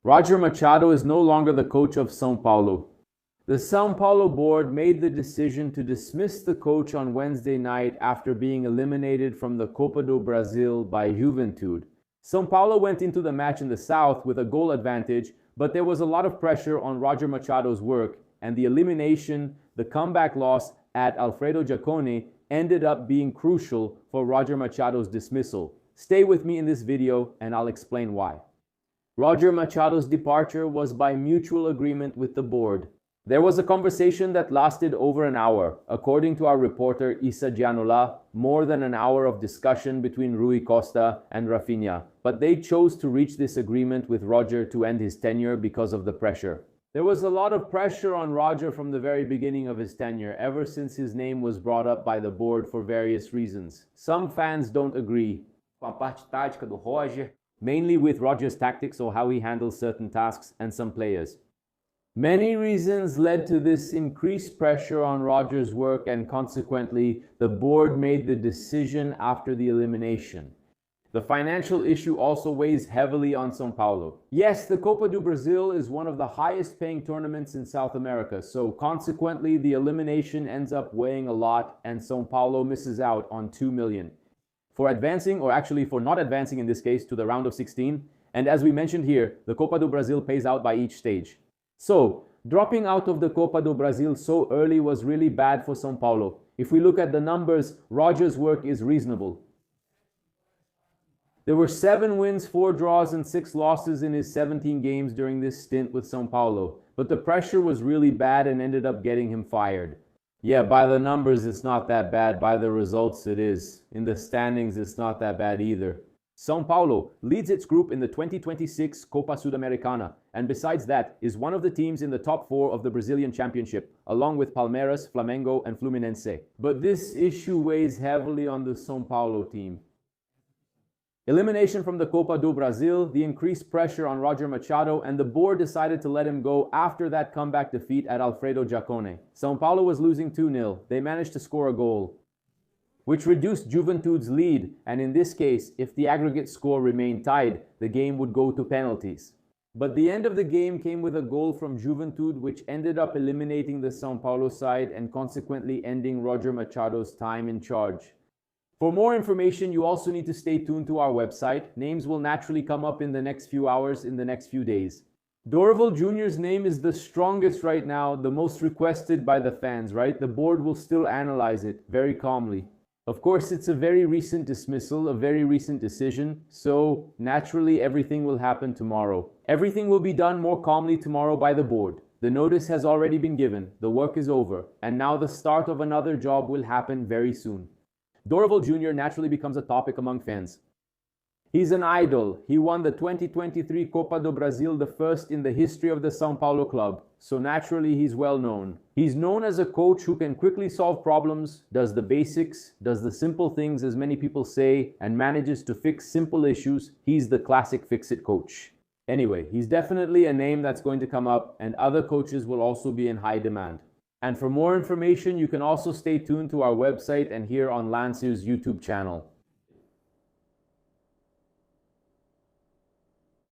Roger Machado is no longer the coach of São Paulo. The São Paulo board made the decision to dismiss the coach on Wednesday night after being eliminated from the Copa do Brasil by Juventude. São Paulo went into the match in the south with a goal advantage, but there was a lot of pressure on Roger Machado's work, and the elimination, the comeback loss at Alfredo Jaconi, ended up being crucial for Roger Machado's dismissal. Stay with me in this video and I'll explain why. Roger Machado's departure was by mutual agreement with the board. There was a conversation that lasted over an hour. According to our reporter Issa Gianola, more than an hour of discussion between Rui Costa and Rafinha, but they chose to reach this agreement with Roger to end his tenure because of the pressure. There was a lot of pressure on Roger from the very beginning of his tenure, ever since his name was brought up by the board for various reasons. Some fans don't agree com a parte tática do Roger, mainly with Roger's tactics or how he handles certain tasks and some players. Many reasons led to this increased pressure on Roger's work, and consequently, the board made the decision after the elimination. The financial issue also weighs heavily on São Paulo. Yes, the Copa do Brasil is one of the highest paying tournaments in South America, so consequently the elimination ends up weighing a lot and São Paulo misses out on 2 million. For advancing, or actually for not advancing in this case, to the round of 16, and as we mentioned here, the Copa do Brasil pays out by each stage. So, dropping out of the Copa do Brasil so early was really bad for São Paulo. If we look at the numbers, Roger's work is reasonable. There were 7 wins, 4 draws, and 6 losses in his 17 games during this stint with São Paulo, but the pressure was really bad and ended up getting him fired. Yeah, by the numbers it's not that bad, by the results it is. In the standings it's not that bad either. São Paulo leads its group in the 2026 Copa Sudamericana, and besides that is one of the teams in the top 4 of the Brazilian Championship, along with Palmeiras, Flamengo, and Fluminense. But this issue weighs heavily on the São Paulo team. Elimination from the Copa do Brasil, the increased pressure on Roger Machado, and the board decided to let him go after that comeback defeat at Alfredo Jaconi. São Paulo was losing 2-0. They managed to score a goal, which reduced Juventude's lead, and in this case, if the aggregate score remained tied, the game would go to penalties. But the end of the game came with a goal from Juventude, which ended up eliminating the São Paulo side and consequently ending Roger Machado's time in charge. For more information, you also need to stay tuned to our website. Names will naturally come up in the next few hours, in the next few days. Dorival Jr.'s name is the strongest right now, the most requested by the fans, right? The board will still analyze it very calmly. Of course, it's a very recent dismissal, a very recent decision, so naturally everything will happen tomorrow. Everything will be done more calmly tomorrow by the board. The notice has already been given, the work is over, and now the start of another job will happen very soon. Dorival Jr. naturally becomes a topic among fans. He's an idol. He won the 2023 Copa do Brasil, the first in the history of the São Paulo club, so naturally he's well known. He's known as a coach who can quickly solve problems, does the basics, does the simple things as many people say, and manages to fix simple issues. He's the classic fix-it coach. Anyway, he's definitely a name that's going to come up, and other coaches will also be in high demand. And for more information, you can also stay tuned to our website and here on Lancer's YouTube channel.